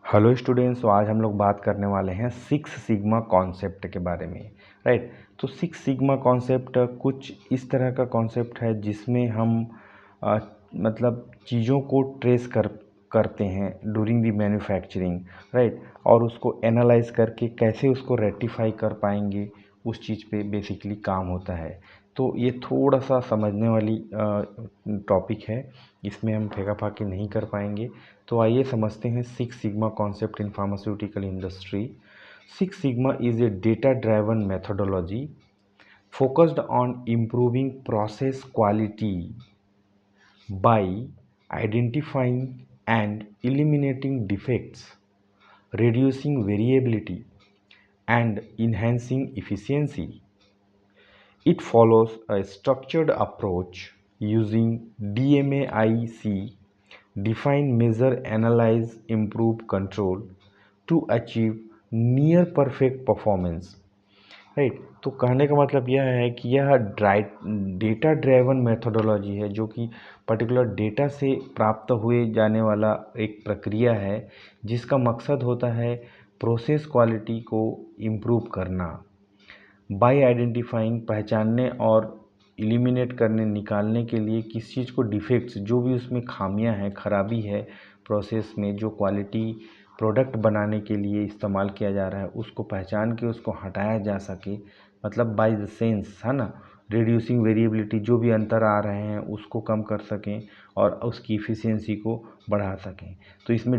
Hello students, तो आज हम लोग बात करने वाले हैं सिक्स सिग्मा कॉन्सेप्ट के बारे में। राइट। तो सिक्स सिग्मा कॉन्सेप्ट कुछ इस तरह का कॉन्सेप्ट है जिसमें हम मतलब चीज़ों को ट्रेस करते हैं ड्यूरिंग दी मैन्युफैक्चरिंग। राइट। और उसको एनालाइज करके कैसे उसको रेक्टिफाई कर पाएंगे, उस चीज़ पे बेसिकली काम होता है। तो ये थोड़ा सा समझने वाली टॉपिक है, इसमें हम फेंका फाकी नहीं कर पाएंगे। तो आइए समझते हैं six sigma concept in pharmaceutical industry. Six sigma is a data driven methodology focused on improving process quality by identifying and eliminating defects, reducing variability, and enhancing efficiency. It follows a structured approach using DMAIC, define, measure, analyze, improve, control to achieve near perfect performance. Right. तो कहने का मतलब यह है कि यह data driven methodology है, जो कि पर्टिकुलर डेटा से प्राप्त हुए जाने वाला एक प्रक्रिया है जिसका मकसद होता है प्रोसेस क्वालिटी को इम्प्रूव करना बाय आइडेंटिफाइंग, पहचानने और एलिमिनेट करने, निकालने के लिए किस चीज़ को, डिफेक्ट्स, जो भी उसमें खामियां हैं, खराबी है प्रोसेस में, जो क्वालिटी प्रोडक्ट बनाने के लिए इस्तेमाल किया जा रहा है, उसको पहचान के उसको हटाया जा सके। मतलब बाय द सेंस, है ना। रिड्यूसिंग वेरिएबिलिटी, जो भी अंतर आ रहे हैं उसको कम कर सकें और उसकी इफ़िशियंसी को बढ़ा सकें। तो इसमें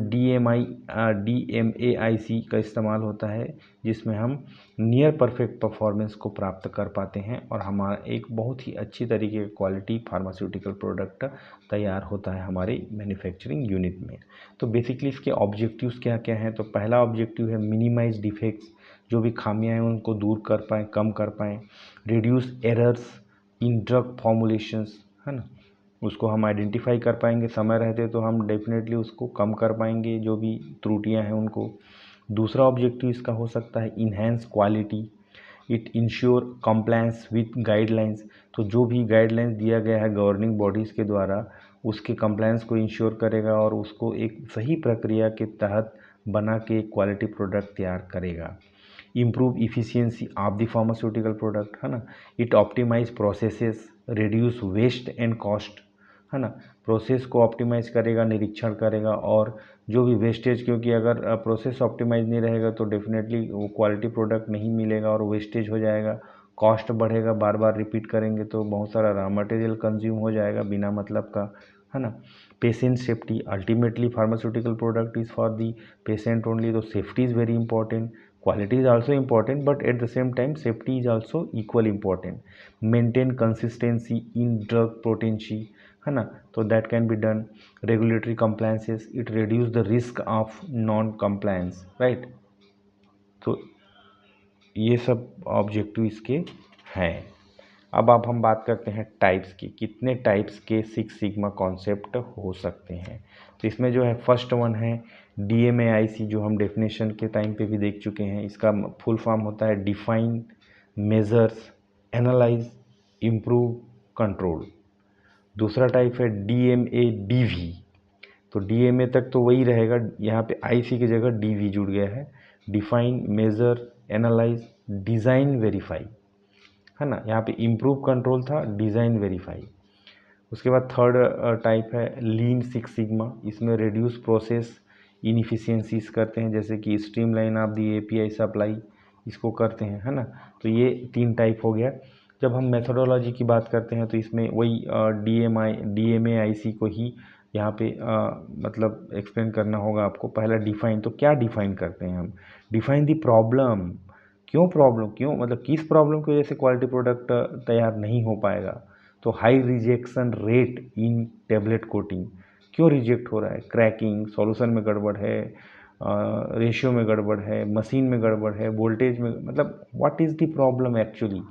DMAIC का इस्तेमाल होता है, जिसमें हम नियर परफेक्ट परफॉर्मेंस को प्राप्त कर पाते हैं और हमारा एक बहुत ही अच्छी तरीके का क्वालिटी फार्मास्यूटिकल प्रोडक्ट तैयार होता है हमारे मैन्युफैक्चरिंग यूनिट में। तो बेसिकली इसके ऑब्जेक्टिव्स क्या क्या हैं? तो पहला ऑब्जेक्टिव है मिनिमाइज डिफेक्ट्स, जो भी खामियां हैं उनको दूर कर पाएँ, कम कर पाएँ। Reduce errors in drug formulations, है ना, उसको हम आइडेंटिफाई कर पाएंगे समय रहते, तो हम डेफिनेटली उसको कम कर पाएंगे जो भी त्रुटियां हैं उनको। दूसरा ऑब्जेक्टिव इसका हो सकता है enhance quality, it ensure compliance with guidelines. तो जो भी गाइडलाइंस दिया गया है गवर्निंग बॉडीज़ के द्वारा, उसके कंप्लायंस को इंश्योर करेगा और उसको एक सही प्रक्रिया के तहत बना के क्वालिटी प्रोडक्ट तैयार करेगा। Improve efficiency of the pharmaceutical product, है ना। It optimise processes, reduce waste and cost, है ना। प्रोसेस को ऑप्टिमाइज करेगा, निरीक्षण करेगा और जो भी वेस्टेज, क्योंकि अगर प्रोसेस ऑप्टिमाइज नहीं रहेगा तो डेफिनेटली वो क्वालिटी प्रोडक्ट नहीं मिलेगा और वेस्टेज हो जाएगा, कॉस्ट बढ़ेगा, बार बार रिपीट करेंगे तो बहुत सारा रॉ मटेरियल कंज्यूम हो जाएगा बिना मतलब का, है ना। Patient safety, ultimately pharmaceutical product is for the patient only, तो safety is very important. Quality is also important, but at the same time safety is also equally important. Maintain consistency in drug potency, है ना, तो that can be done. Regulatory compliances, it reduce the risk of non compliance, right। तो ये सब objective इसके हैं। अब हम बात करते हैं टाइप्स की, कितने टाइप्स के सिक्स सिग्मा कॉन्सेप्ट हो सकते हैं। तो इसमें जो है फर्स्ट वन है DMAIC, जो हम डेफिनेशन के टाइम पे भी देख चुके हैं। इसका फुल फॉर्म होता है define, measures, analyse, improve, control. दूसरा टाइप है DMADV। तो DMA तक तो वही रहेगा, यहाँ पे IC की जगह DV जुड़ गया है। Define, measure, analyse, design, verify, है ना। यहाँ पे इम्प्रूव, कंट्रोल था, डिज़ाइन, वेरीफाई। उसके बाद थर्ड टाइप है लीन सिक्स सिग्मा। इसमें रिड्यूस प्रोसेस इनएफिशिएंसीज करते हैं, जैसे कि streamline of the API supply, इसको करते हैं, है ना। तो ये तीन टाइप हो गया। जब हम मेथोडोलॉजी की बात करते हैं तो इसमें वही DMAIC को ही यहाँ पे मतलब एक्सप्लेन करना होगा आपको। पहला डिफाइन, तो क्या डिफाइन करते हैं हम? डिफाइन दी प्रॉब्लम, क्यों प्रॉब्लम, क्यों मतलब किस प्रॉब्लम की वजह से क्वालिटी प्रोडक्ट तैयार नहीं हो पाएगा। तो high rejection rate in tablet coating, क्यों रिजेक्ट हो रहा है? क्रैकिंग, सॉल्यूशन में गड़बड़ है, रेशियो में गड़बड़ है, मशीन में गड़बड़ है, वोल्टेज में, मतलब what is the problem actually,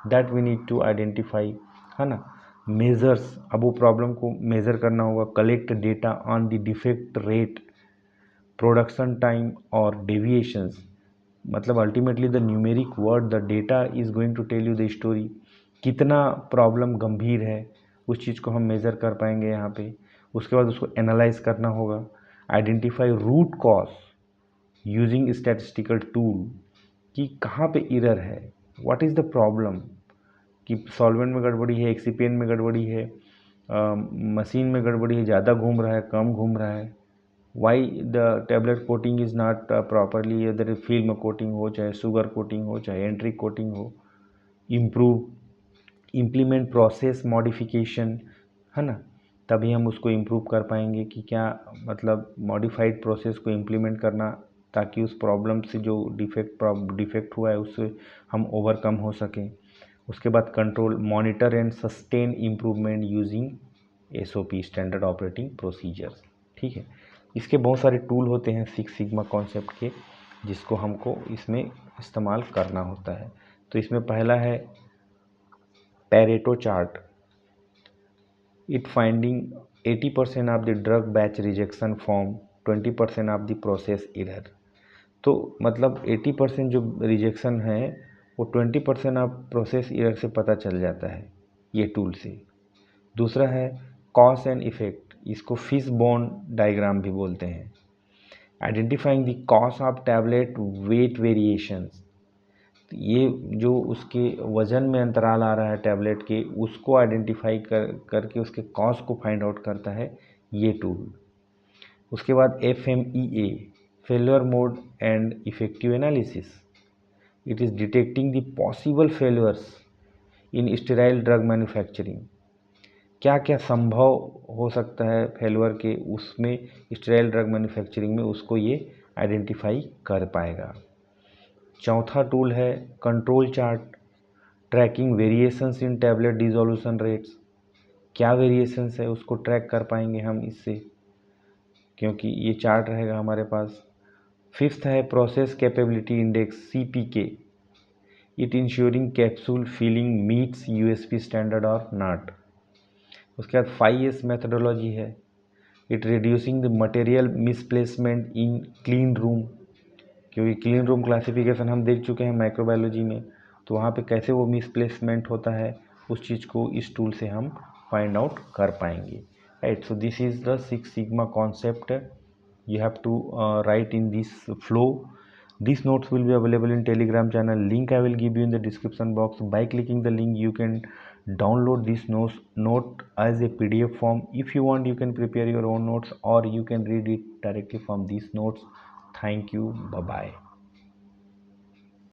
that we need to identify, है ना। मेजर्स, अब वो प्रॉब्लम को मेज़र करना होगा। Collect data on the defect rate, production time और डेविएशंस, मतलब ultimately the numeric word, the data is going to tell you the story. कितना प्रॉब्लम गंभीर है उस चीज़ को हम मेज़र कर पाएंगे यहाँ पे। उसके बाद उसको एनालाइज करना होगा। Identify root cause, using statistical tool कि कहाँ पे एरर है, व्हाट इज़ द प्रॉब्लम, कि सॉल्वेंट में गड़बड़ी है, एक्सिपिएंट में गड़बड़ी है, मशीन में गड़बड़ी है, ज़्यादा घूम रहा है, कम घूम रहा है, why the tablet coating is not properly, other film coating हो, चाहे शुगर कोटिंग हो, चाहे एंट्रिक कोटिंग हो, इम्प्रूव, इम्प्लीमेंट प्रोसेस मॉडिफिकेशन, है ना, तभी हम उसको इम्प्रूव कर पाएंगे कि क्या मतलब मॉडिफाइड प्रोसेस को इम्प्लीमेंट करना, ताकि उस प्रॉब्लम से जो डिफेक्ट हुआ है उससे हम ओवरकम हो सकें। उसके बाद control, monitor and sustain improvement using SOP, standard operating procedures. ठीक है, इसके बहुत सारे टूल होते हैं सिक्स सिग्मा कॉन्सेप्ट के, जिसको हमको इसमें इस्तेमाल करना होता है। तो इसमें पहला है Pareto chart, it finding 80% of the drug batch rejection form 20% of the process error. तो मतलब 80% जो रिजेक्शन है वो 20% ऑफ प्रोसेस एरर से पता चल जाता है ये टूल से। दूसरा है कॉज एंड इफेक्ट, इसको फिश बोन डायग्राम भी बोलते हैं, identifying the cause of tablet weight variations. ये जो उसके वज़न में अंतराल आ रहा है टैबलेट के, उसको आइडेंटिफाई करके उसके कॉज को फाइंड आउट करता है ये टूल। उसके बाद FMEA, failure mode and effective analysis, it is detecting the possible failures in sterile drug manufacturing. क्या क्या संभव हो सकता है फेल्योर के उसमें स्टेराइल ड्रग मैन्युफैक्चरिंग में, उसको ये आइडेंटिफाई कर पाएगा। चौथा टूल है control chart, tracking variations in tablet dissolution rates. क्या वेरिएशंस है उसको ट्रैक कर पाएंगे हम इससे, क्योंकि ये चार्ट रहेगा हमारे पास। फिफ्थ है process capability index CPK, it ensuring capsule filling meets USP standard और नॉट। उसके बाद 5S मेथडोलॉजी है, it reducing the material misplacement in clean room, क्योंकि क्लीन रूम क्लासिफिकेशन हम देख चुके हैं माइक्रोबायोलॉजी में, तो वहाँ पे कैसे वो मिसप्लेसमेंट होता है उस चीज़ को इस टूल से हम फाइंड आउट कर पाएंगे। Right, so this is the six sigma concept, you have to write in this flow. These notes will be available in Telegram channel, link I will give you in the description box. By clicking the link you can download this note as a PDF form. If you want you can prepare your own notes or you can read it directly from these notes. Thank you, bye bye.